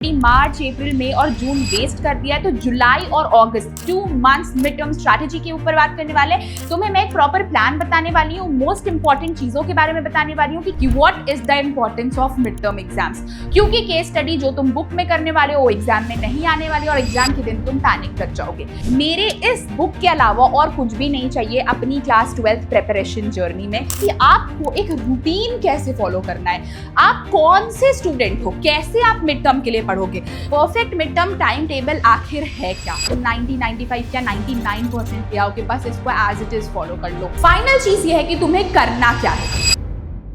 मार्च, अप्रैल, मई और जून वेस्ट कर दिया है, तो जुलाई और अगस्त 2 मंथ्स मिड टर्म स्ट्रैटेजी के ऊपर बात करने वाले। तुम्हें मैं एक प्रॉपर प्लान बताने वाली हूँ, मोस्ट इंपॉर्टेंट चीजों के बारे में बताने वाली हूँ कि what is the importance of mid term exams. क्योंकि केस स्टडी जो तुम बुक में करने वाले हो वो एग्जाम में नहीं आने वाली और एग्जाम के दिन तुम पैनिक कर जाओगे। मेरे इस बुक के अलावा और कुछ भी नहीं चाहिए अपनी क्लास 12th प्रिपरेशन जर्नी में कि आपको एक रूटीन कैसे फॉलो करना है, आप कौन से स्टूडेंट हो, कैसे आप मिड टर्म के लिए पढ़ोगे, perfect mid term time table आखिर है क्या। तो 90, 95 या 99% लिया हो कि बस इसको एज इट इज फॉलो कर लो। फाइनल चीज ये है कि तुम्हें करना क्या है।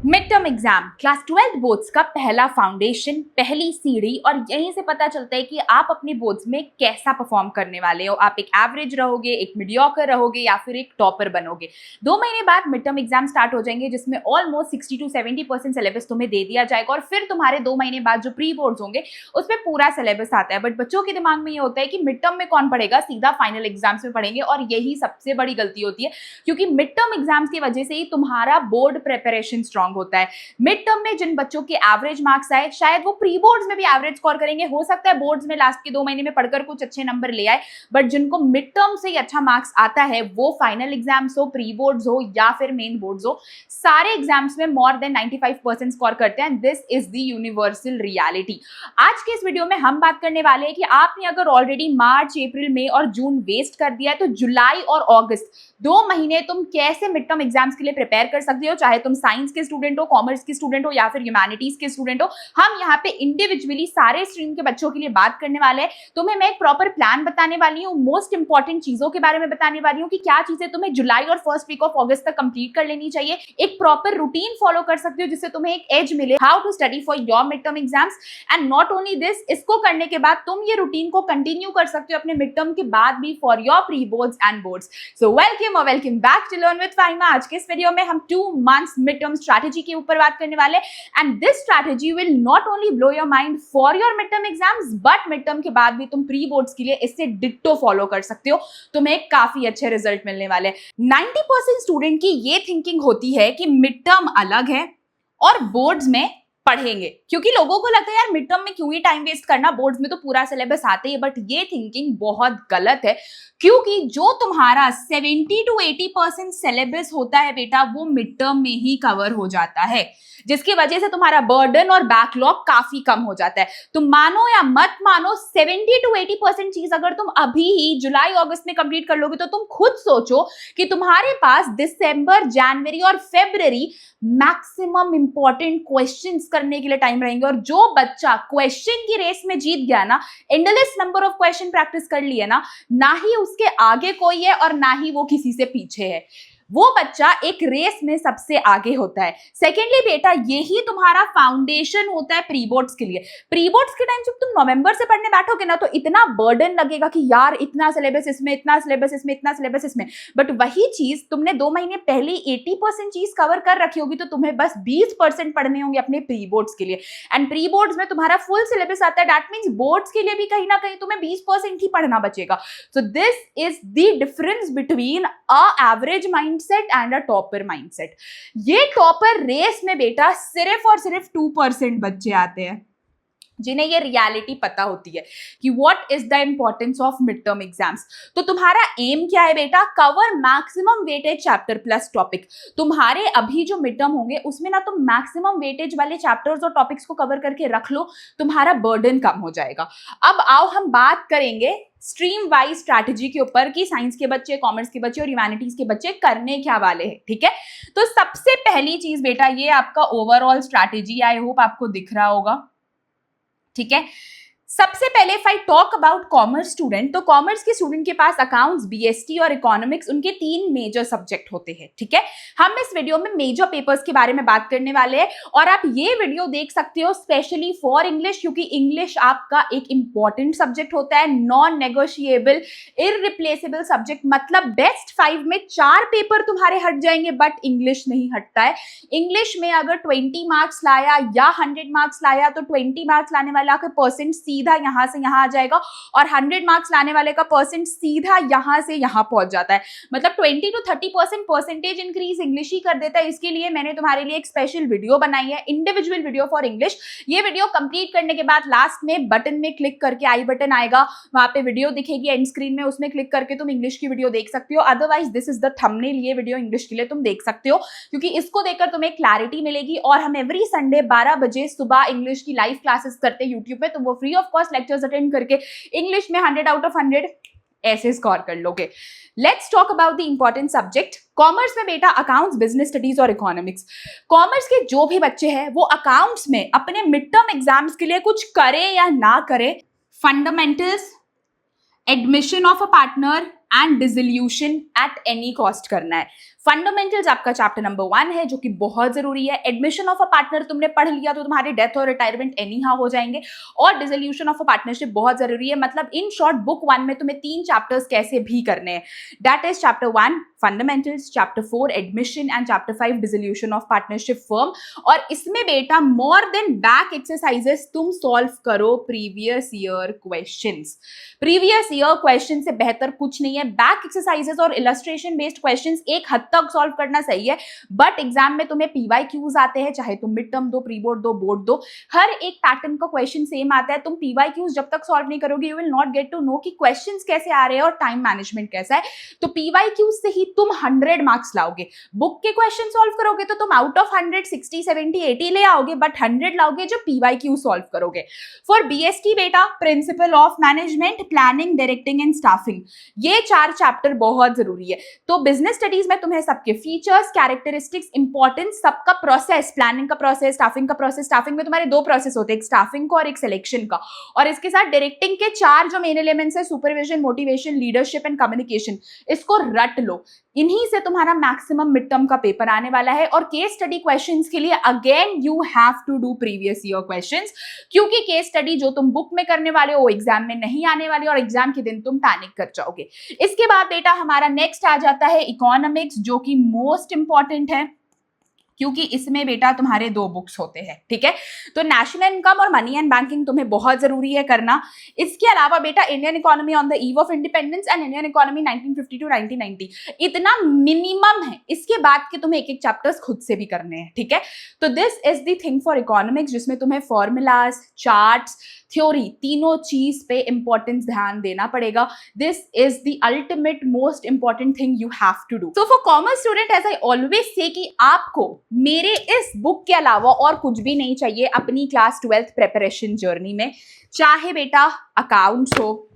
Mid term exam class 12th boards का पहला फाउंडेशन, पहली सीढ़ी, और यहीं से पता चलता है कि आप अपने बोर्ड्स में कैसा परफॉर्म करने वाले हो। आप एक एवरेज रहोगे, एक मीडियोकर रहोगे या फिर एक टॉपर बनोगे। 2 महीने बाद मिड टर्म एग्जाम स्टार्ट हो जाएंगे जिसमें ऑलमोस्ट 60 to 70% सिलेबस तुम्हें दे दिया जाएगा और फिर तुम्हारे 2 महीने बाद जो प्री बोर्ड्स होंगे उसमें पूरा सिलेबस आता है। बट बच्चों के दिमाग में ये होता है कि मिड टर्म में कौन पढ़ेगा, सीधा फाइनल एग्जाम्स में पढ़ेंगे, और यही सबसे बड़ी गलती होती है क्योंकि मिड टर्म एग्जाम्स की वजह से ही तुम्हारा बोर्ड प्रिपरेशन स्ट्रांग होता है। मिड टर्म में जिन बच्चों के एवरेज मार्क्स आए शायद वो प्री बोर्ड्स में भी एवरेज स्कोर करेंगे, हो सकता है बोर्ड्स में लास्ट के 2 महीने में पढ़कर कुछ अच्छे नंबर ले आए, बट जिनको मिड टर्म से ही अच्छा मार्क्स आता है वो फाइनल एग्जाम्स हो, प्री बोर्ड्स हो या फिर मेन बोर्ड्स हो, सारे एग्जाम्स में मोर देन 95% स्कोर करते हैं। This is the universal reality. आज के इस वीडियो में हम बात करने वाले हैं कि आपने अगर ऑलरेडी मार्च, अप्रैल, मई और जून वेस्ट कर दिया है तो जुलाई और अगस्त 2 महीने तुम कैसे मिड टर्म एग्जाम्स के लिए प्रिपेयर कर सकते हो, चाहे तुम साइंस के स्टूडेंट हो, कॉमर्स के स्टूडेंट हो या फिर ह्यूमैनिटीज के स्टूडेंट हो। हम यहाँ पे इंडिविजुअली सारे स्ट्रीम के बच्चों के लिए बात करने वाले हैं। तुम्हें मैं एक प्रॉपर प्लान बताने वाली हूँ, मोस्ट इंपॉर्टेंट चीजों के बारे में बताने वाली हूँ कि क्या चीजें तुम्हें जुलाई और फर्स्ट वीक ऑफ अगस्त तक कंप्लीट कर लेनी चाहिए। एक प्रॉपर रूटीन फॉलो कर सकते हो जिससे तुम्हें एक एज मिले, how to study for your mid term exams. And not only this, इसको करने के बाद तुम ये रूटीन को कंटिन्यू कर सकते हो अपने मिड टर्म के बाद भी for your pre boards and boards. So welcome back to learn with Fahima. आज के इस वीडियो में हम 2 मंथ्स मिड टर्म स्ट्रैटेजी के ऊपर बात करने वाले, and this strategy will not only blow your mind for your mid term exams but mid term के बाद भी तुम प्री बोर्ड्स के लिए इससे डिट्टो फॉलो कर सकते हो। तुम्हें काफी अच्छे रिजल्ट मिलने वाले। 90% स्टूडेंट की ये थिंकिंग होती है कि मिड टर्म अलग है और बोर्ड्स में पढ़ेंगे, क्योंकि लोगों को लगता है यार मिड टर्म में क्यों ही टाइम वेस्ट करना, बोर्ड्स में तो पूरा सिलेबस आते ही। बट ये थिंकिंग बहुत गलत है क्योंकि जो तुम्हारा 70 to 80% सिलेबस होता है बेटा वो मिड टर्म में ही कवर हो जाता है, जिसकी वजह से तुम्हारा बर्डन और बैकलॉग काफी कम हो जाता है। तुम मानो या मत मानो 70 to 80% चीज अगर तुम अभी ही जुलाई अगस्त में कंप्लीट कर लोगे तो तुम खुद सोचो कि तुम्हारे पास दिसंबर, जनवरी और फरवरी मैक्सिमम इंपॉर्टेंट क्वेश्चंस करने के लिए टाइम रहेंगे। और जो बच्चा क्वेश्चन की रेस में जीत गया ना, endless number of question practice कर लिए ना ही उसके आगे कोई है और ना ही वो किसी से पीछे है, वो बच्चा एक रेस में सबसे आगे होता है। सेकेंडली बेटा यही तुम्हारा फाउंडेशन होता है प्री बोर्ड्स के लिए। प्री बोर्ड्स के टाइम जब तुम नवंबर से पढ़ने बैठोगे ना तो इतना बर्डन लगेगा कि यार इतना सिलेबस इसमें, इतना सिलेबस इसमें, इतना सिलेबस इसमें, बट वही चीज तुमने 2 महीने पहले 80% चीज कवर कर रखी होगी तो तुम्हें बस 20% पढ़ने होंगे अपने प्री बोर्ड्स के लिए। एंड प्री बोर्ड्स में तुम्हारा फुल सिलेबस आता है, दैट मींस बोर्ड्स के लिए भी कहीं ना कहीं तुम्हें 20% ही पढ़ना बचेगा। So this is the difference between a average mindset and a topper mindset. ये टॉपर रेस में बेटा सिर्फ और सिर्फ 2% बच्चे आते हैं जिन्हें ये रियलिटी पता होती है कि what is the importance of mid term exams. तो तुम्हारा एम क्या है बेटा, cover maximum weightage chapter plus topic. तुम्हारे अभी जो मिड टर्म होंगे उसमें ना तुम मैक्सिमम वेटेज वाले चैप्टर्स और टॉपिक्स को कवर करके रख लो, तुम्हारा बर्डन कम हो जाएगा। अब आओ हम बात करेंगे स्ट्रीम वाइज स्ट्रैटेजी के ऊपर कि साइंस के बच्चे, कॉमर्स के बच्चे और ह्यूमैनिटीज के बच्चे करने क्या वाले हैं। ठीक है, तो सबसे पहली चीज बेटा ये आपका ओवरऑल स्ट्रैटेजी, आई होप आपको दिख रहा होगा। ठीक है, सबसे पहले if I talk about commerce student, तो कॉमर्स के स्टूडेंट के पास अकाउंट्स, बीएसटी और इकोनॉमिक्स, उनके 3 मेजर सब्जेक्ट होते हैं। ठीक है, हम इस वीडियो में मेजर पेपर्स के बारे में बात करने वाले हैं और आप ये वीडियो देख सकते हो स्पेशली फॉर इंग्लिश, क्योंकि इंग्लिश आपका एक इंपॉर्टेंट सब्जेक्ट होता है, नॉन नेगोशिएबल, इररिप्लेसेबल सब्जेक्ट। मतलब बेस्ट 5 में 4 पेपर तुम्हारे हट जाएंगे बट इंग्लिश नहीं हटता है। इंग्लिश में अगर 20 मार्क्स लाया या 100 मार्क्स लाया तो 20 मार्क्स लाने वाला का परसेंट सीधा यहाँ से यहाँ आ जाएगा और 100 मार्क्स लाने वाले का परसेंट सीधा यहाँ से यहाँ पहुंच जाता है। मतलब 20 to 30% परसेंटेज इंक्रीज इंग्लिश ही कर देता है। इसके लिए मैंने तुम्हारे लिए एक स्पेशल वीडियो बनाई है, इंडिविजुअल वीडियो फॉर इंग्लिश। ये वीडियो कंप्लीट करने के बाद लास्ट में बटन में क्लिक करके आई बटन आएगा, वहां पे वीडियो दिखेगी एंड स्क्रीन में, उसमें क्लिक करके तुम इंग्लिश की वीडियो देख सकते हो। Otherwise this is the thumbnail, ये वीडियो इंग्लिश के लिए तुम देख सकते हो क्योंकि इसको देखकर तुम्हें क्लैरिटी मिलेगी। और हम एवरी संडे 12 बजे सुबह इंग्लिश की लाइव क्लासेस करते हैं यूट्यूब पे, तुम वो free of cost lectures attend करके इंग्लिश में 100 आउट ऑफ 100 ऐसे स्कोर कर लोगे। Let's talk about the important subject. Commerce में बेटा अकाउंट्स, बिजनेस स्टडीज और इकोनॉमिक्स। कॉमर्स के जो भी बच्चे हैं वो अकाउंट्स में अपने मिड टर्म एग्जाम्स के लिए कुछ करे या ना करे, fundamentals, admission of a partner and dissolution at any cost करना है। फंडामेंटल्स आपका चैप्टर नंबर 1 है जो कि बहुत जरूरी है। एडमिशन ऑफ अ पार्टनर तुमने पढ़ लिया तो तुम्हारे डेथ और रिटायरमेंट एनी हाउ हो जाएंगे, और डिसोल्यूशन ऑफ अ पार्टनरशिप बहुत जरूरी है। मतलब इन शॉर्ट बुक 1 में तुम्हें 3 चैप्टर्स कैसे भी करने हैं। That is chapter 1 fundamentals, chapter 4 admission and chapter 5 dissolution of partnership firm. और इसमें बेटा मोर देन बैक एक्सरसाइजेस तुम सॉल्व करो previous year questions. Previous year question से बेहतर कुछ नहीं है। बैक एक्सरसाइजेस और इलस्ट्रेशन बेस्ड क्वेश्चंस एक हद तक सॉल्व करना सही है, बट एग्जाम में तुम्हें पीवाईक्यूज आते हैं, चाहे तुम मिड टर्म दो, प्री बोर्ड दो, बोर्ड दो, हर एक पैटर्न का क्वेश्चन सेम आता है। तुम पीवाईक्यूज जब तक सॉल्व नहीं करोगे you will not get to know कि क्वेश्चंस कैसे आ रहे हैं और टाइम मैनेजमेंट कैसा है। तो पीवाईक्यूज से ही तुम 100 मार्क्स लाओगे। बुक के क्वेश्चन सॉल्व करोगे तो तुम आउट ऑफ 100 60 70 80 ले आओगे, बट 100 लाओगे जो पीवाईक्यू सॉल्व करोगे। फॉर बीएसटी बेटा principle of management, planning, directing and staffing, ये 4 चैप्टर बहुत जरूरी है। तो बिजनेस स्टडीज में तुम्हें सबके फीचर्स, कैरेक्टरिस्टिक्स, इंपॉर्टेंस, सबका प्रोसेस, प्लानिंग का प्रोसेस, स्टाफिंग का प्रोसेस। स्टाफिंग में तुम्हारे 2 प्रोसेस होते हैं, एक स्टाफिंग का और एक सिलेक्शन का, और इसके साथ डायरेक्टिंग के 4 जो मेन एलिमेंट्स है, supervision, motivation, leadership and communication, इसको रट लो। इन्हीं से तुम्हारा मैक्सिमम मिड टर्म का पेपर आने वाला है। और केस स्टडी क्वेश्चंस के लिए again you have to do previous year questions, क्योंकि केस स्टडी जो तुम बुक में करने वाले हो वो एग्जाम में नहीं आने वाली और एग्जाम के दिन तुम पैनिक कर जाओगे। इसके बाद बेटा हमारा नेक्स्ट आ जाता है इकोनॉमिक्स, जो कि मोस्ट इंपॉर्टेंट है क्योंकि इसमें बेटा तुम्हारे 2 बुक्स होते हैं, ठीक है। तो नेशनल इनकम और मनी एंड बैंकिंग तुम्हें बहुत जरूरी है करना। इसके अलावा बेटा Indian economy on the eve of independence and Indian economy 1950 to 1990, इतना मिनिमम है। इसके बाद के तुम्हें एक चैप्टर्स खुद से भी करने हैं, ठीक है। तो this is the thing for economics, जिसमें तुम्हें फॉर्मूलाज, चार्ट्स, थ्योरी, तीनों चीज पे इंपॉर्टेंस ध्यान देना पड़ेगा। This is the ultimate most important thing you have to do. So for commerce student as I always say कि आपको मेरे इस बुक के अलावा और कुछ भी नहीं चाहिए अपनी क्लास 12th प्रिपरेशन जर्नी में। चाहे बेटा अकाउंट्स हो,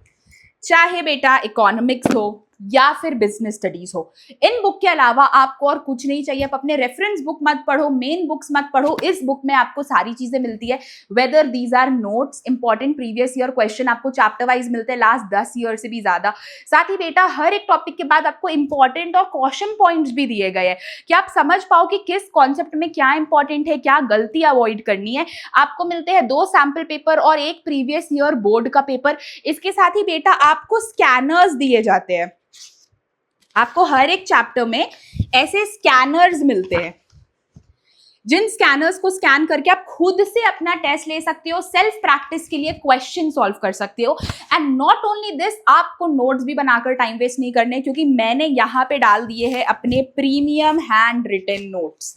चाहे बेटा इकोनॉमिक्स हो, या फिर बिजनेस स्टडीज हो, इन बुक के अलावा आपको और कुछ नहीं चाहिए। आप अपने रेफरेंस बुक मत पढ़ो, मेन बुक्स मत पढ़ो, इस बुक में आपको सारी चीजें मिलती है। Whether these are notes, important previous year question आपको चैप्टर वाइज मिलते हैं लास्ट 10 ईयर से भी ज्यादा। साथ ही बेटा हर एक टॉपिक के बाद आपको इंपॉर्टेंट और कॉशन पॉइंट्स भी दिए गए हैं कि आप समझ पाओ कि किस कॉन्सेप्ट में क्या इंपॉर्टेंट है, क्या गलती अवॉइड करनी है। आपको मिलते हैं 2 सैंपल पेपर और एक प्रीवियस ईयर बोर्ड का पेपर। इसके साथ ही बेटा आपको स्कैनर्स दिए जाते हैं। आपको हर एक चैप्टर में ऐसे स्कैनर्स मिलते हैं, जिन स्कैनर्स को स्कैन करके आप खुद से अपना टेस्ट ले सकते हो, सेल्फ प्रैक्टिस के लिए क्वेश्चन सॉल्व कर सकते हो। एंड नॉट ओनली दिस, आपको नोट्स भी बनाकर टाइम वेस्ट नहीं करने, क्योंकि मैंने यहाँ पे डाल दिए हैं अपने premium handwritten notes.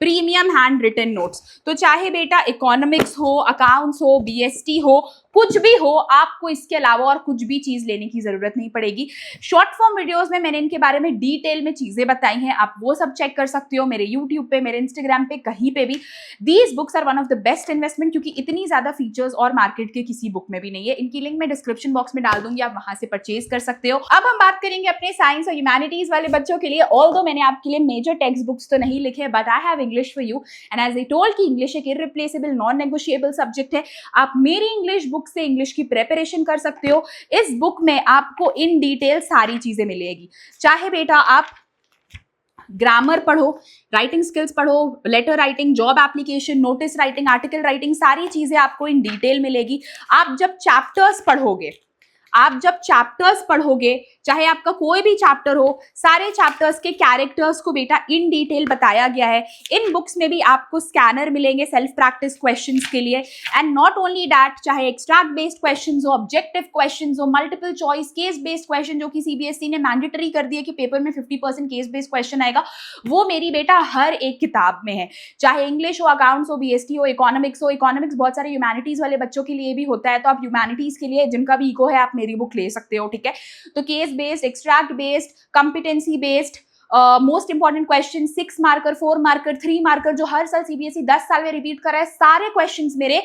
Premium handwritten notes, तो चाहे बेटा इकोनॉमिक्स हो, अकाउंट्स हो, बीएसटी हो, कुछ भी हो, आपको इसके अलावा और कुछ भी चीज लेने की जरूरत नहीं पड़ेगी। शॉर्ट फॉर्म वीडियोस में मैंने इनके बारे में डिटेल में चीजें बताई हैं, आप वो सब चेक कर सकते हो मेरे यूट्यूब पे, मेरे इंस्टाग्राम पे, कहीं पे भी। These books are one of the best investment, क्योंकि इतनी ज्यादा फीचर्स और मार्केट के किसी बुक में भी नहीं है। इनकी लिंक मैं डिस्क्रिप्शन बॉक्स में डाल दूंगी, आप वहां से परचेज कर सकते हो। अब हम बात करेंगे अपने साइंस और ह्यूमैनिटीज वाले बच्चों के लिए। ऑल्दो मैंने आपके लिए मेजर टेक्स्ट बुक्स तो नहीं लिखे, but I have English for you, and as I told कि इंग्लिश एक इररिप्लेसेबल, नॉन नेगोशिएबल सब्जेक्ट है। आप मेरी इंग्लिश बुक से इंग्लिश की प्रिपरेशन कर सकते हो। इस बुक में आपको इन डिटेल सारी चीजें मिलेगी। चाहे बेटा आप ग्रामर पढ़ो, राइटिंग स्किल्स पढ़ो, letter writing, job application, notice writing, article writing, सारी चीजें आपको इन डिटेल मिलेगी। आप जब चैप्टर्स पढ़ोगे आप जब चैप्टर्स पढ़ोगे, चाहे आपका कोई भी चैप्टर हो, सारे चैप्टर्स के कैरेक्टर्स को बेटा इन डिटेल बताया गया है। इन बुक्स में भी आपको स्कैनर मिलेंगे सेल्फ प्रैक्टिस क्वेश्चंस के लिए। एंड नॉट ओनली दैट, चाहे एक्सट्रैक्ट बेस्ड क्वेश्चंस हो, ऑब्जेक्टिव क्वेश्चंस हो, multiple choice, case based question, जो कि सीबीएसई ने मैंडेटरी कर दिया कि पेपर में 50% केस बेस्ड क्वेश्चन आएगा, वो मेरी बेटा हर एक किताब में है। चाहे इंग्लिश हो, अकाउंट्स हो, बीएसटी हो, इकोनॉमिक्स हो। इकोनॉमिक्स बहुत सारे ह्यूमैनिटीज वाले बच्चों के लिए भी होता है, तो आप ह्यूमैनिटीज के लिए जिनका भी इको है, आप मेरी बुक ले सकते हो, ठीक है। तो case based, extract based, competency based, most important question, 6 marker, 4 marker, 3 marker, जो हर साल सीबीएसई 10 साल में रिपीट कर रहा है, सारे क्वेश्चंस मेरे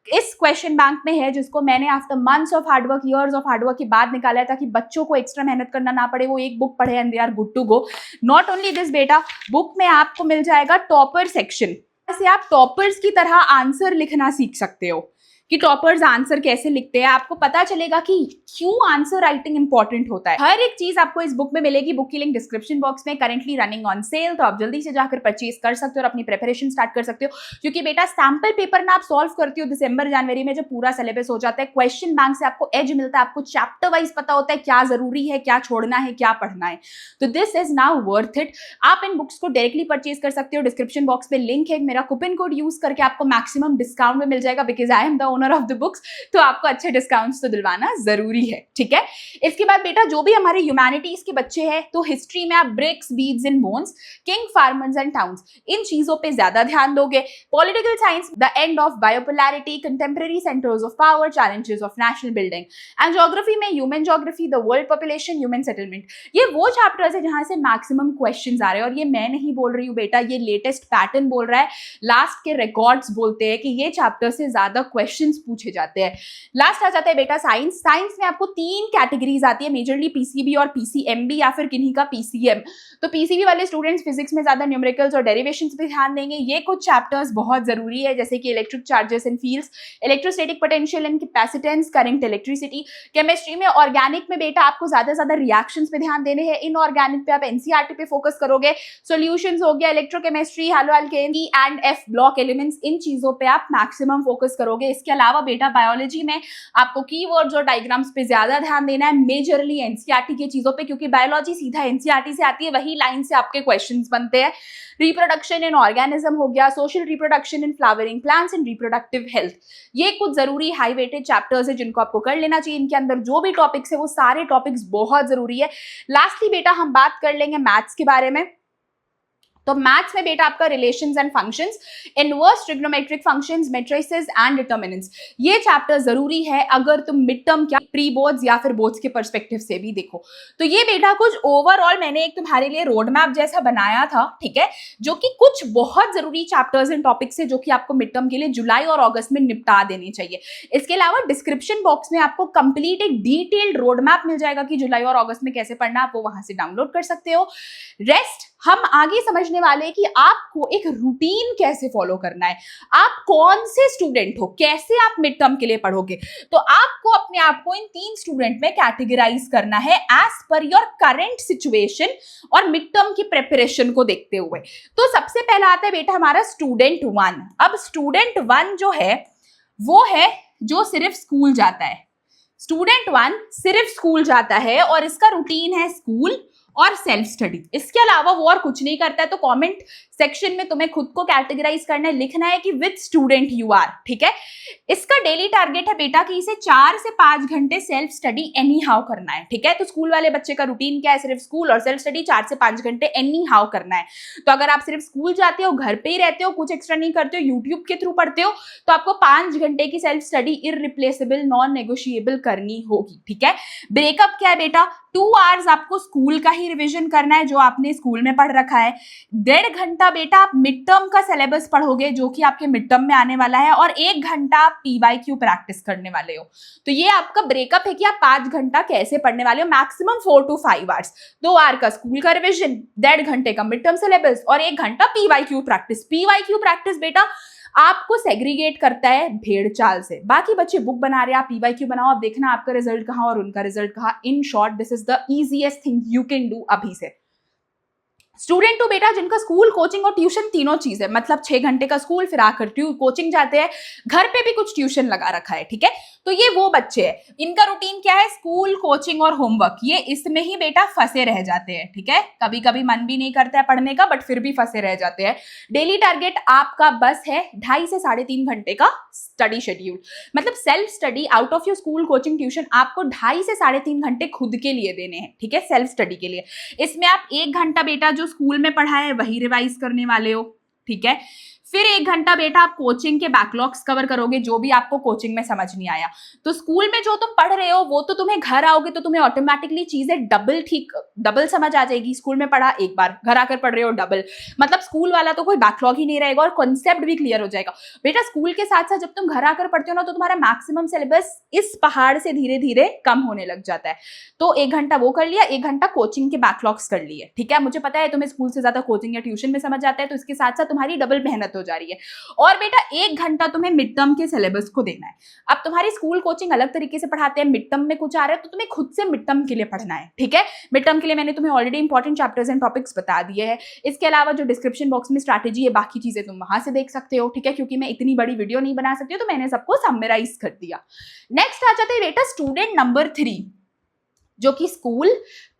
इस क्वेश्चन बैंक में है, जिसको मैंने after months of hard work, years of hard work के बाद निकाला है, ताकि बच्चों को एक्स्ट्रा मेहनत करना ना पड़े, वो एक बुक पढ़े and they are good to go. Not only this बेटा, बुक में आपको मिल जाएगा टॉपर सेक्शन, जैसे आप टॉपर्स की तरह आंसर लिखना सीख सकते हो कि टॉपर्स आंसर कैसे लिखते हैं। आपको पता चलेगा कि क्यों आंसर राइटिंग इंपॉर्टेंट होता है। हर एक चीज आपको इस बुक में मिलेगी। बुक की लिंक डिस्क्रिप्शन बॉक्स में, करेंटली रनिंग ऑन सेल, तो आप जल्दी से जाकर परचेज कर सकते हो और अपनी प्रिपरेशन स्टार्ट कर सकते हो। क्योंकि बेटा सैंपल पेपर ना आप सॉल्व करती हो दिसंबर जनवरी में, जब पूरा सिलेबस हो जाता है, क्वेश्चन बैंक से आपको एज मिलता है, आपको चैप्टर वाइज पता होता है क्या जरूरी है, क्या छोड़ना है, क्या पढ़ना है। तो this is now worth it. आप इन बुक्स को डायरेक्टली परचेज कर सकते हो। डिस्क्रिप्शन बॉक्स में लिंक है, मेरा कूपन कोड यूज करके आपको मैक्सिमम डिस्काउंट में मिल जाएगा, because I am the owner of the books, तो आपको अच्छे डिस्काउंट्स तो दिलवाना जरूरी है, ठीक है। इसके बाद बेटा जो भी हमारे ह्यूमैनिटीज के बच्चे हैं, तो हिस्ट्री में आप bricks, beads and bones, king, farmers and towns, इन चीजों पे ज्यादा ध्यान दोगे। Political science, the end of bipolarity, contemporary centres of power, challenges of national building. And geography में human geography, the world population, human settlement. ये वो chapters है जहां से मैक्सिमम क्वेश्चंस आ रहे हैं, और ये मैं नहीं बोल रही हूँ बेटा, ये लेटेस्ट पैटर्न बोल रहा है, लास्ट के रिकॉर्ड्स बोलते हैं कि ये चैप्टर से ज्यादा क्वेश्चंस पूछे जाते हैं। लास्ट आ जाता है बेटा साइंस। साइंस में आपको 3 कैटेगरीज आती है, मेजरली पीसीबी और पीसीएमबी, या फिर किन्हीं का पीसीएम। तो पीसीबी वाले स्टूडेंट्स फिजिक्स में ज्यादा न्यूमेरिकल्स और डेरिवेशंस पे ध्यान देंगे। ये कुछ चैप्टर्स बहुत जरूरी है, जैसे कि electric charges and fields, electrostatic potential and capacitance, current, electricity. Chemistry में, ऑर्गेनिक में बेटा आपको ज्यादा से ज्यादा रिएक्शंस पे ध्यान देने हैं। इनऑर्गेनिक पे आप एनसीईआरटी पे फोकस करोगे। सॉल्यूशंस हो गया, electrochemistry, haloalkanes and f block elements, इन चीजों पे आप मैक्सिमम फोकस करोगे। इसके अलावा बेटा बायोलॉजी में आपको कीवर्ड्स और डायग्राम्स पे ज्यादा ध्यान देना है, मेजरली एनसीईआरटी की चीजों पे, क्योंकि बायोलॉजी सीधा एनसीईआरटी से आती है, वही लाइन से आपके क्वेश्चंस बनते हैं। रिप्रोडक्शन इन ऑर्गेनिज्म हो गया, social reproduction in flowering plants and reproductive health. ये कुछ जरूरी हाई वेटेड चैप्टर्स है जिनको आपको कर लेना चाहिए। इनके अंदर जो भी टॉपिक्स है वो सारे टॉपिक्स बहुत जरूरी है। लास्टली बेटा हम बात कर लेंगे मैथ्स के बारे में। तो मैथ्स में बेटा आपका relations and functions, inverse trigonometric functions, matrices and determinants, ये चैप्टर जरूरी है अगर तुम मिड टर्म क्या प्री बोर्ड्स या फिर बोर्ड्स के पर्सपेक्टिव से भी देखो। तो ये बेटा कुछ ओवरऑल मैंने एक तुम्हारे लिए रोड मैप जैसा बनाया था, ठीक है, जो कि कुछ बहुत जरूरी चैप्टर्स एंड टॉपिक्स है जो कि आपको मिड टर्म के लिए जुलाई और अगस्त में निपटा देनी चाहिए। इसके अलावा डिस्क्रिप्शन बॉक्स में आपको कंप्लीट एक डिटेल्ड रोड मैप मिल जाएगा कि जुलाई और अगस्त में कैसे पढ़ना, आप वो वहां से डाउनलोड कर सकते हो। रेस्ट हम आगे समझने वाले कि आपको एक रूटीन कैसे फॉलो करना है, आप कौन से स्टूडेंट हो, कैसे आप मिड टर्म के लिए पढ़ोगे। तो आपको अपने आप को इन 3 स्टूडेंट में कैटेगराइज करना है as per your current situation और मिड टर्म की प्रिपरेशन को देखते हुए। तो सबसे पहला आता है बेटा हमारा स्टूडेंट 1। अब स्टूडेंट 1 जो है वो है जो सिर्फ स्कूल जाता है। स्टूडेंट 1 सिर्फ स्कूल जाता है और इसका रूटीन है स्कूल और सेल्फ स्टडी। इसके अलावा वो और कुछ नहीं करता है। तो कमेंट सेक्शन में तुम्हें खुद को कैटेगराइज करना है, लिखना है कि विच स्टूडेंट यू आर, ठीक है। इसका डेली टारगेट है बेटा कि इसे 4 से 5 घंटे सेल्फ स्टडी एनी हाउ करना है, ठीक है। तो स्कूल वाले बच्चे का रूटीन क्या है, सिर्फ स्कूल और सेल्फ स्टडी 4 से 5 घंटे एनी हाउ करना है। तो अगर आप सिर्फ स्कूल जाते हो, घर पे ही रहते हो, कुछ एक्स्ट्रा नहीं करते हो, यूट्यूब के थ्रू पढ़ते हो, तो आपको 5 घंटे की self study irreplaceable, non negotiable करनी होगी, ठीक है। ब्रेकअप क्या है बेटा, 2 आवर्स आपको स्कूल का ही रिविजन करना है जो आपने स्कूल में पढ़ रखा है। 1.5 घंटा बेटा आप मिड टर्म का सिलेबस पढ़ोगे जो कि आपके मिड टर्म में आने वाला है, और 1 घंटा आप पीवाईक्यू प्रैक्टिस करने वाले हो। तो ये आपका ब्रेकअप है कि आप 5 घंटा कैसे पढ़ने वाले हो, मैक्सिमम 4 to 5 आवर्स। 2 आवर का स्कूल का रिविजन, 1.5 घंटे का मिड टर्म सिलेबस और 1 घंटा पीवाईक्यू प्रैक्टिस। पीवाईक्यू प्रैक्टिस बेटा आपको सेग्रीगेट करता है भेड़ चाल से। बाकी बच्चे बुक बना रहे हैं, आप पीवाईक्यू बनाओ, आप देखना आपका रिजल्ट कहाँ और उनका रिजल्ट कहाँ। In short this is the easiest thing you can do अभी से। स्टूडेंट 2 बेटा जिनका स्कूल, कोचिंग और ट्यूशन तीनों चीज है, मतलब 6 घंटे का स्कूल फिर आकर कोचिंग जाते हैं, घर पे भी कुछ ट्यूशन लगा रखा है, ठीक है। तो ये वो बच्चे हैं, इनका रूटीन क्या है, स्कूल, कोचिंग और होमवर्क, ये इसमें ही बेटा फंसे रह जाते हैं, ठीक है। कभी कभी मन भी नहीं करता है पढ़ने का, बट फिर भी फंसे रह जाते हैं। डेली टारगेट आपका बस है 2.5 से 3.5 घंटे का स्टडी शेड्यूल, मतलब self study out of your school, coaching, tuition, आपको 2.5 से 3.5 घंटे खुद के लिए देने हैं, ठीक है, सेल्फ स्टडी के लिए। इसमें आप 1 घंटा बेटा जो स्कूल में पढ़ा है वही रिवाइज करने वाले हो, ठीक है। फिर 1 घंटा बेटा आप कोचिंग के बैकलॉग्स कवर करोगे, जो भी आपको कोचिंग में समझ नहीं आया। तो स्कूल में जो तुम पढ़ रहे हो वो तो तुम्हें घर आओगे तो तुम्हें ऑटोमेटिकली चीजें डबल समझ आ जाएगी। स्कूल में पढ़ा एक बार, घर आकर पढ़ रहे हो डबल, मतलब स्कूल वाला तो कोई बैकलॉग ही नहीं रहेगा और कॉन्सेप्ट भी क्लियर हो जाएगा। बेटा स्कूल के साथ साथ जब तुम घर आकर पढ़ते हो ना, तो तुम्हारा मैक्सिमम सिलेबस इस पहाड़ से धीरे धीरे कम होने लग जाता है। तो 1 घंटा वो कर लिया, 1 घंटा कोचिंग के बैकलॉग्स कर लिए, ठीक है। मुझे पता है तुम्हें स्कूल से ज्यादा कोचिंग या ट्यूशन में समझ आता है, तो इसके साथ साथ तुम्हारी डबल मेहनत हो जा रही है। और बेटा 1 घंटा तुम्हें मिड टर्म के सिलेबस को देना है। अब तुम्हारी स्कूल कोचिंग अलग तरीके से पढ़ाते हैं, मिड टर्म में कुछ आ रहा है तो तुम्हें खुद से मिड टर्म के लिए पढ़ना है, ठीक है। मिड टर्म के लिए मैंने तुम्हें already important chapters and topics बता दिए हैं। इसके अलावा जो डिस्क्रिप्शन बॉक्स में स्ट्रैटेजी है, बाकी चीजें तुम वहां से देख सकते हो, ठीक है, क्योंकि मैं इतनी बड़ी वीडियो नहीं बना सकती हूँ, तो मैंने सबको समराइज कर दिया। नेक्स्ट आ जाते हैं बेटा स्टूडेंट नंबर 3, जो कि school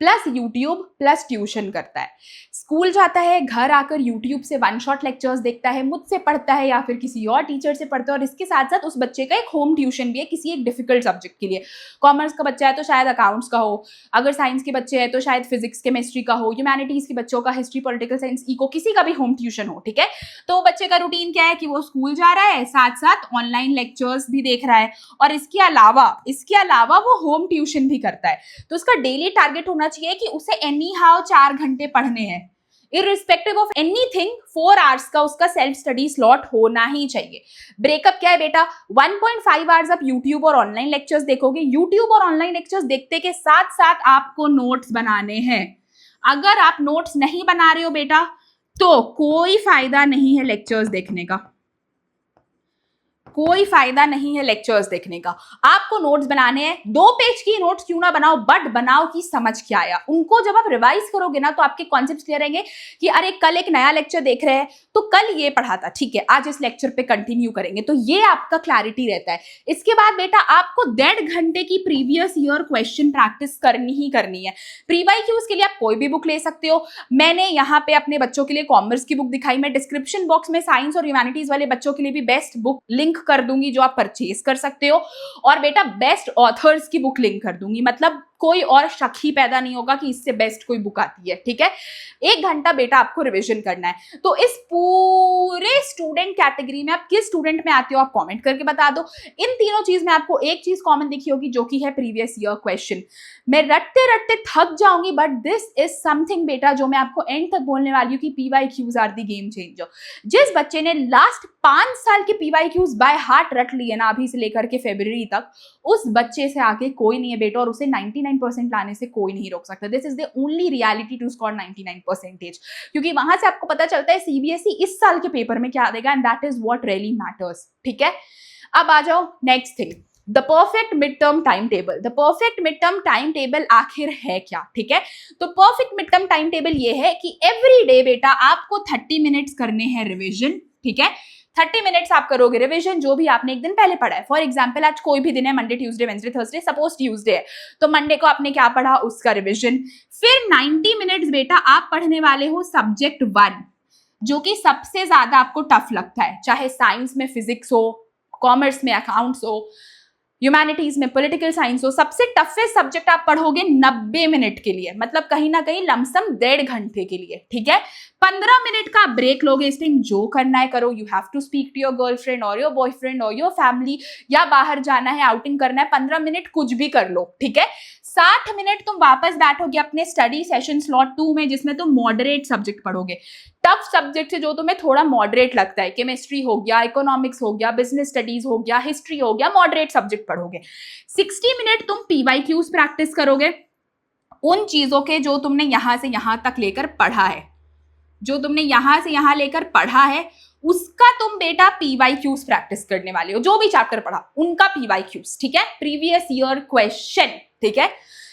plus YouTube plus tuition करता है। स्कूल जाता है, घर आकर यूट्यूब से 1 शॉट लेक्चर्स देखता है, मुझसे पढ़ता है या फिर किसी और टीचर से पढ़ता है, और इसके साथ साथ उस बच्चे का एक होम ट्यूशन भी है किसी एक डिफिकल्ट सब्जेक्ट के लिए। कॉमर्स का बच्चा है तो शायद अकाउंट्स का हो, अगर साइंस के बच्चे हैं तो शायद फिजिक्स, केमिस्ट्री का हो, ह्यूमैनिटीज के बच्चों का हिस्ट्री, पॉलिटिकल साइंस, इको, किसी का भी होम ट्यूशन हो, ठीक है। तो बच्चे का रूटीन क्या है कि वो स्कूल जा रहा है, साथ साथ ऑनलाइन लेक्चर्स भी देख रहा है, और इसके अलावा वो होम ट्यूशन भी करता है। तो उसका डेली टारगेट होना चाहिए कि उसे एनी हाउ 4 घंटे पढ़ने हैं, इररिस्पेक्टिव ऑफ एनीथिंग 4 आवर्स का उसका सेल्फ स्टडी स्लॉट होना ही चाहिए। ब्रेकअप क्या है बेटा, 1.5 आवर्स आप यूट्यूब और ऑनलाइन लेक्चर्स देखोगे। यूट्यूब और ऑनलाइन लेक्चर्स देखते के साथ साथ आपको नोट्स बनाने हैं। अगर आप नोट्स नहीं बना रहे हो बेटा तो कोई फायदा नहीं है लेक्चर्स देखने का, कोई फायदा नहीं है लेक्चर्स देखने का। आपको नोट्स बनाने हैं, 2 पेज की नोट्स क्यों ना बनाओ, बट बनाओ कि समझ क्या आया। उनको जब आप रिवाइज करोगे ना तो आपके कॉन्सेप्ट्स क्लियर रहेंगे कि अरे कल एक नया लेक्चर देख रहे हैं तो कल ये पढ़ा था, ठीक है, आज इस लेक्चर पे कंटिन्यू करेंगे, तो ये आपका क्लैरिटी रहता है। इसके बाद बेटा आपको 1.5 घंटे की प्रीवियस ईयर क्वेश्चन प्रैक्टिस करनी ही करनी है। प्रीवाईक्यूज के लिए आप कोई भी बुक ले सकते हो। मैंने यहाँ पे अपने बच्चों के लिए कॉमर्स की बुक दिखाई, मैं डिस्क्रिप्शन बॉक्स में साइंस और ह्यूमैनिटीज वाले बच्चों के लिए भी बेस्ट बुक लिंक कर दूंगी जो आप परचेज कर सकते हो, और बेटा बेस्ट ऑथर्स की बुक लिंक कर दूंगी, मतलब कोई और शक ही पैदा नहीं होगा कि इससे बेस्ट कोई बुक आती है, ठीक है। 1 घंटा बेटा आपको रिवीजन करना है। तो इस पूरे स्टूडेंट कैटेगरी में आप किस स्टूडेंट में आते हो आप कमेंट करके बता दो। इन तीनों चीज में आपको एक चीज कॉमन दिखी होगी जो कि है प्रीवियस ईयर क्वेश्चन। मैं रटते रटते थक जाऊंगी, बट दिस इज समथिंग बेटा जो मैं आपको एंड तक बोलने वाली हूँ कि PYQs are the game changer. जिस बच्चे ने लास्ट 5 साल के PYQs बाय हार्ट रट लिए ना अभी से लेकर के फरवरी तक, उस बच्चे से आगे कोई नहीं है बेटा, और उसे 99% लाने से कोई नहीं रोक सकता। This is the only reality to score 99%, क्योंकि वहां से आपको पता चलता है CBSE इस साल के पेपर में क्या देगा, and that is what really matters, ठीक है। अब आ जाओ next thing, the perfect mid term time table. The perfect mid term time table आखिर है क्या, ठीक है। तो perfect mid term time table ये है कि एवरी डे बेटा आपको 30 मिनट्स करने हैं रिविजन, ठीक है। 30 मिनट्स आप करोगे रिवीजन जो भी आपने एक दिन पहले पढ़ा है। फॉर एग्जाम्पल आज कोई भी दिन है, Monday, Tuesday, Wednesday, Thursday, suppose Tuesday है तो मंडे को आपने क्या पढ़ा उसका रिवीजन। फिर 90 मिनट्स बेटा आप पढ़ने वाले हो सब्जेक्ट 1, जो कि सबसे ज्यादा आपको टफ लगता है, चाहे साइंस में फिजिक्स हो, कॉमर्स में अकाउंट्स हो, ह्यूमैनिटीज में पॉलिटिकल साइंस हो। सबसे टफेस्ट सब्जेक्ट आप पढ़ोगे 90 मिनट के लिए, मतलब कहीं ना कहीं लमसम 1.5 घंटे के लिए, ठीक है। 15 मिनट का ब्रेक लोगे, इस टाइम जो करना है करो। You have to speak to your girlfriend और योर बॉयफ्रेंड और योर फैमिली, या बाहर जाना है, आउटिंग करना है, 15 मिनट कुछ भी कर लो, ठीक है। 60 मिनट तुम वापस बैठोगे अपने स्टडी सेशन स्लॉट 2 में, जिसमें तुम मॉडरेट सब्जेक्ट पढ़ोगे। टफ सब्जेक्ट से जो तुम्हें थोड़ा मॉडरेट लगता है, केमिस्ट्री हो गया, इकोनॉमिक्स हो गया, बिजनेस स्टडीज हो गया, हिस्ट्री हो गया, मॉडरेट सब्जेक्ट पढ़ोगे। 60 मिनट तुम PYQs प्रैक्टिस करोगे उन चीजों के जो तुमने यहां से यहां तक लेकर पढ़ा है, जो तुमने यहां से यहां लेकर पढ़ा है उसका तुम बेटा PYQs प्रैक्टिस करने वाले हो। जो भी चैप्टर पढ़ा उनका PYQs, ठीक है, प्रीवियस ईयर क्वेश्चन, ठीक है।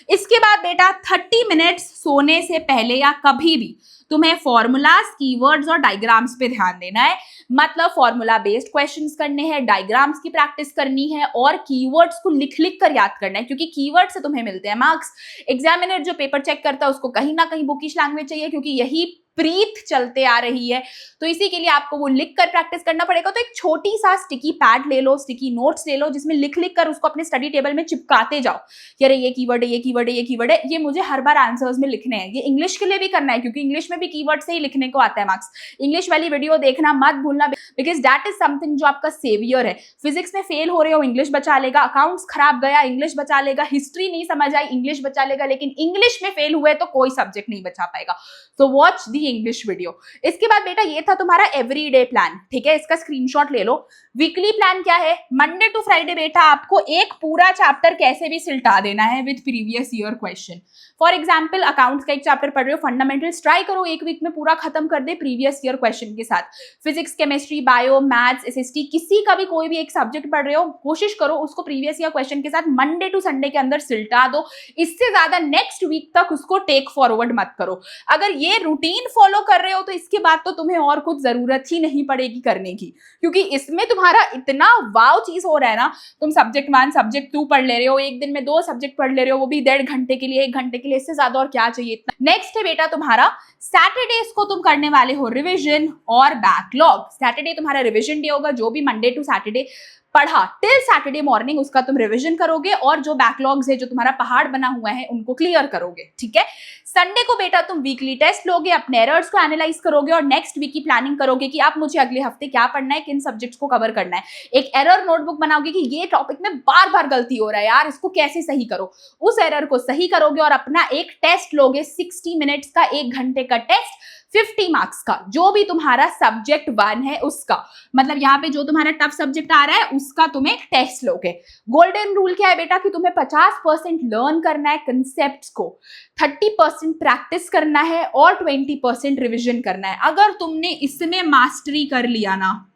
इसके बाद बेटा 30 मिनट्स सोने से पहले या कभी भी तुम्हें फॉर्मूलाज, कीवर्ड्स और डायग्राम्स पे ध्यान देना है। मतलब फॉर्मूला बेस्ड क्वेश्चंस करने हैं, डायग्राम्स की प्रैक्टिस करनी है और कीवर्ड्स को लिख लिख कर याद करना है, क्योंकि कीवर्ड से तुम्हें मिलते हैं मार्क्स। एग्जामिनर जो पेपर चेक करता है उसको कहीं ना कहीं बुकिश लैंग्वेज चाहिए, क्योंकि यही प्रीत चलते आ रही है, तो इसी के लिए आपको वो लिख कर प्रैक्टिस करना पड़ेगा। तो एक छोटी सा स्टिकी पैड ले लो, स्टिकी नोट्स ले लो, जिसमें लिख लिख कर उसको अपने स्टडी टेबल में चिपकाते जाओ कि अरे ये कीवर्ड है, ये कीवर्ड है, ये कीवर्ड है, ये मुझे हर बार आंसर्स में लिखने हैं। ये इंग्लिश के लिए भी करना है, क्योंकि इंग्लिश में भी कीवर्ड से ही लिखने को आता है मार्क्स। इंग्लिश वाली वीडियो देखना मत भूलना, बिकॉज दैट इज समथिंग जो आपका सेवियर है। फिजिक्स में फेल हो रहे हो, इंग्लिश बचा लेगा। अकाउंट्स खराब गया, इंग्लिश बचा लेगा। हिस्ट्री नहीं समझ आई, इंग्लिश बचा लेगा। लेकिन इंग्लिश में फेल हुए तो कोई सब्जेक्ट नहीं बचा पाएगा। So watch the English video. इसके बाद बेटा ये था तुम्हारा एवरीडे प्लान, ठीक है, इसका स्क्रीनशॉट ले लो। वीकली प्लान क्या है? मंडे टू फ्राइडे बेटा आपको एक पूरा चैप्टर कैसे भी सिलटा देना है with previous year question. For example accounts का एक चैप्टर पढ़ रहे हो, फंडामेंटल्स, ट्राई करो एक वीक में पूरा खत्म कर दे प्रीवियस ईयर क्वेश्चन के साथ। Physics, chemistry, bio, maths, SST, किसी का भी कोई भी एक सब्जेक्ट पढ़ रहे हो, कोशिश करो उसको प्रीवियस ईयर क्वेश्चन के साथ मंडे टू संडे के अंदर सिलटा दो। इससे ज्यादा नेक्स्ट वीक तक उसको टेक फॉरवर्ड मत करो। अगर ये रूटीन फॉलो कर रहे हो तो इसके बाद तो तुम्हें और कुछ जरूरत ही नहीं पड़ेगी करने की, क्योंकि इसमें तुम्हारा इतना वाव चीज हो रहा है ना। तुम सब्जेक्ट 1, सब्जेक्ट 2 पढ़ ले रहे हो, एक दिन में 2 सब्जेक्ट पढ़ ले रहे हो, वो भी 1.5 घंटे के लिए, 1 घंटे के लिए, इससे ज्यादा और क्या चाहिए इतना। नेक्स्ट है बेटा तुम्हारा सैटरडेज को तुम करने वाले हो रिविजन और बैकलॉग। सैटरडे तुम्हारा रिविजन डे होगा, जो भी मंडे टू सैटरडे पढ़ा टिल सैटरडे मॉर्निंग उसका तुम रिवीजन करोगे, और जो बैकलॉग्स है, जो तुम्हारा पहाड़ बना हुआ है, उनको क्लियर करोगे, ठीक है। संडे को बेटा तुम वीकली टेस्ट लोगे, अपने एरर्स को एनालाइज करोगे और नेक्स्ट वीक की प्लानिंग करोगे कि अब मुझे अगले हफ्ते क्या पढ़ना है, किन सब्जेक्ट्स को कवर करना है। एक एरर नोटबुक बनाओगे कि ये टॉपिक में बार बार गलती हो रहा है यार, इसको कैसे सही करो। उस एरर को सही करोगे और अपना एक टेस्ट लोगे, 60 मिनट्स का, 1 घंटे का टेस्ट, 50 मार्क्स का, जो भी तुम्हारा सब्जेक्ट 1 है उसका। मतलब यहाँ पे जो तुम्हारा टफ सब्जेक्ट आ रहा है उसका तुम एक टेस्ट लोगे। गोल्डन रूल क्या है बेटा कि तुम्हें 50% लर्न करना है कंसेप्ट्स को, 30% प्रैक्टिस करना है और 20% रिविजन करना है। अगर तुमने इसमें मास्टरी कर लिया ना,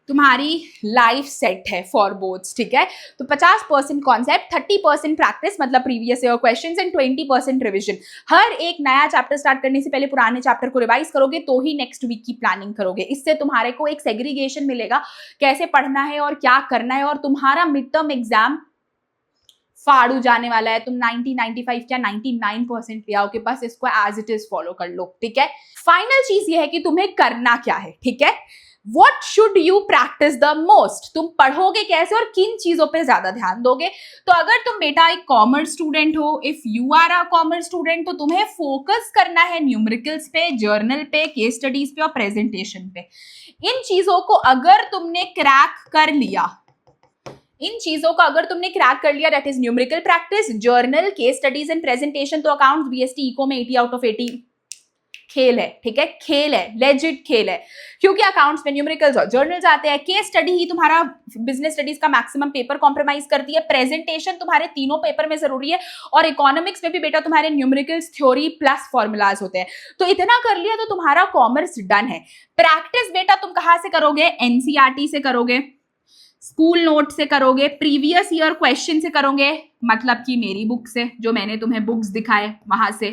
तुम्हारी लाइफ सेट है फॉर बोर्ड्स, ठीक है। तो 50% कॉन्सेप्ट, 30% प्रैक्टिस मतलब previous year questions and 20% revision. हर एक नया चैप्टर स्टार्ट करने से पहले पुराने चैप्टर को रिवाइज करोगे तो ही नेक्स्ट वीक की प्लानिंग करोगे। इससे तुम्हारे को एक सेग्रीगेशन मिलेगा कैसे पढ़ना है और क्या करना है, और तुम्हारा मिड टर्म एग्जाम फाड़ू जाने वाला है। तुम 90, 95 क्या 99% ले आओ के पास, इसको एज इट इज फॉलो कर लो, ठीक है। फाइनल चीज ये है कि तुम्हें करना क्या है, ठीक है। What should you practice the most? तुम पढ़ोगे कैसे और किन चीजों पे ज्यादा ध्यान दोगे? तो अगर तुम बेटा एक कॉमर्स स्टूडेंट हो, if you are a commerce student, तो तुम्हें फोकस करना है न्यूमेरिकल्स पे, जर्नल पे, केस स्टडीज पे और प्रेजेंटेशन पे। इन चीजों को अगर तुमने क्रैक कर लिया, that is numerical practice, journal, case studies and presentation, तो अकाउंट्स, बीएसटी, इको में 80 आउट ऑफ 80 खेल है, ठीक है, खेल है, लेजिट खेल है, क्योंकि अकाउंट्स में न्यूमेरिकल्स और जर्नल्स आते हैं। केस स्टडी ही तुम्हारा बिजनेस स्टडीज का मैक्सिमम पेपर कॉम्प्रोमाइज करती है। प्रेजेंटेशन तुम्हारे तीनों पेपर में जरूरी है, और इकोनॉमिक्स में भी बेटा तुम्हारे न्यूमेरिकल्स, थ्योरी प्लस फॉर्मूलाज होते हैं। तो इतना कर लिया तो तुम्हारा कॉमर्स डन है। प्रैक्टिस बेटा तुम कहां से करोगे? एनसीईआरटी से करोगे, स्कूल नोट से करोगे, प्रीवियस ईयर क्वेश्चन से करोगे, मतलब कि मेरी बुक से, जो मैंने तुम्हें बुक्स दिखाए वहां से,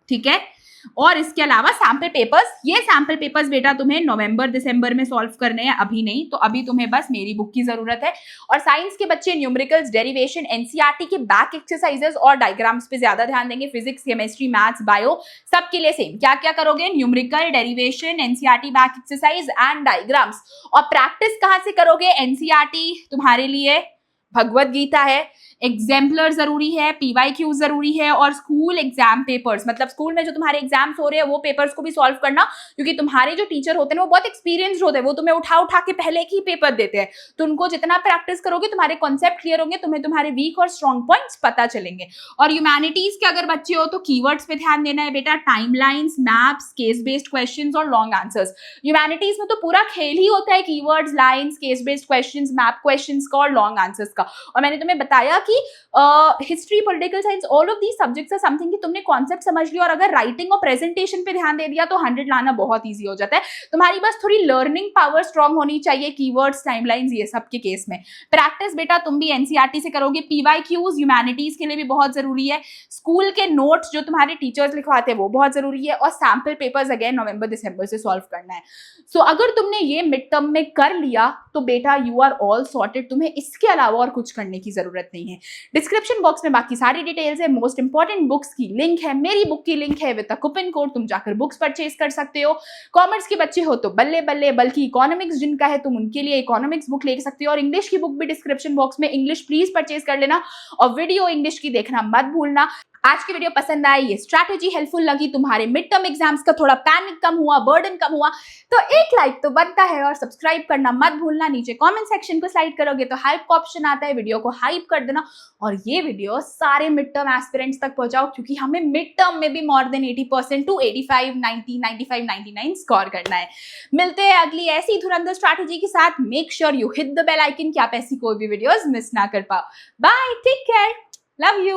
ठीक है। और इसके अलावा सैंपल पेपर्स, ये सैंपल पेपर्स बेटा तुम्हें नवंबर दिसंबर में सॉल्व करने हैं, अभी नहीं। तो अभी तुम्हें बस मेरी बुक की जरूरत है। और साइंस के बच्चे न्यूमेरिकल्स, डेरिवेशन, एनसीईआरटी के बैक एक्सरसाइजेस और डायग्राम्स पे ज्यादा ध्यान देंगे। फिजिक्स, केमिस्ट्री, मैथ्स, बायो सबके लिए सेम। क्या क्या करोगे? Numerical, derivation, NCERT back exercise and diagrams. और प्रैक्टिस कहां से करोगे? एनसीईआरटी तुम्हारे लिए भगवत गीता है, एग्जाम्पलर जरूरी है, पीवाईक्यू जरूरी है, और स्कूल एग्जाम पेपर्स, मतलब स्कूल में जो तुम्हारे एग्जाम्स हो रहे हैं वो पेपर्स को भी सॉल्व करना, क्योंकि तुम्हारे जो टीचर होते हैं वो बहुत एक्सपीरियंस्ड होते हैं, वो तुम्हें उठा उठा के पहले ही पेपर देते हैं। तो उनको जितना प्रैक्टिस करोगे तुम्हारे कॉन्सेप्ट क्लियर होंगे, तुम्हें तुम्हारे वीक और स्ट्रॉन्ग पॉइंट्स पता चलेंगे। और ह्यूमैनिटीज के अगर बच्चे हो तो कीवर्ड्स पे ध्यान देना है बेटा, timelines, maps, case based questions और लॉन्ग आंसर्स। ह्यूमैनिटीज में तो पूरा खेल ही होता है keywords, lines, case based questions, map questions का और लॉन्ग आंसर्स का। और मैंने तुम्हें बताया कि history, political science, all of these subjects are something कि तुमने कॉन्सेप्ट समझ लिया और अगर राइटिंग और प्रेजेंटेशन पे ध्यान दे दिया तो 100 लाना बहुत ईजी हो जाता है। तुम्हारी बस थोड़ी लर्निंग पावर स्ट्रांग होनी चाहिए, कीवर्ड्स, टाइमलाइंस, ये सब के केस में। प्रैक्टिस बेटा तुम भी एनसीईआरटी से करोगे। पीवाईक्यूज ह्यूमैनिटीज के लिए भी बहुत जरूरी है। स्कूल के नोट्स जो तुम्हारे टीचर्स लिखवाते हैं वो बहुत जरूरी है। और सैम्पल पेपर्स अगेन नवंबर दिसंबर से सॉल्व करना है। सो अगर तुमने ये मिड टर्म में कर लिया तो बेटा यू आर ऑल सॉर्टेड। तुम्हें इसके अलावा और कुछ करने की जरूरत नहीं है। डिस्क्रिप्शन बॉक्स में बाकी सारी डिटेल्स है, मोस्ट इंपॉर्टेंट बुक्स की लिंक है, मेरी बुक की लिंक है विद अ कूपन कोड, तुम जाकर बुक्स परचेज कर सकते हो। कॉमर्स के बच्चे हो तो बल्ले बल्ले, बल्कि इकोनॉमिक्स जिनका है तुम उनके लिए इकोनॉमिक्स बुक ले सकते हो। और इंग्लिश की बुक भी डिस्क्रिप्शन बॉक्स में, इंग्लिश प्लीज परचेज कर लेना और वीडियो इंग्लिश की देखना मत भूलना। आज की वीडियो पसंद आई, ये स्ट्रैटेजी हेल्पफुल लगी, तुम्हारे मिड टर्म एग्जाम्स का थोड़ा पैनिक कम हुआ, बर्डन कम हुआ, तो एक लाइक तो बनता है और सब्सक्राइब करना मत भूलना। नीचे कमेंट सेक्शन को स्लाइड करोगे तो हाइप का ऑप्शन आता है, वीडियो को हाइप कर देना और ये वीडियो सारे मिड टर्म एस्पिरेंट्स तक पहुंचाओ, क्योंकि हमें मिड टर्म में भी मोर देन 80% टू 85, 90, 95, 99 स्कोर करना है। मिलते हैं अगली ऐसी धुरंधर स्ट्रैटेजी के साथ। Make sure you hit the bell icon कि आप ऐसी कोई भी वीडियोस मिस ना कर पाओ। Bye, take care, love you.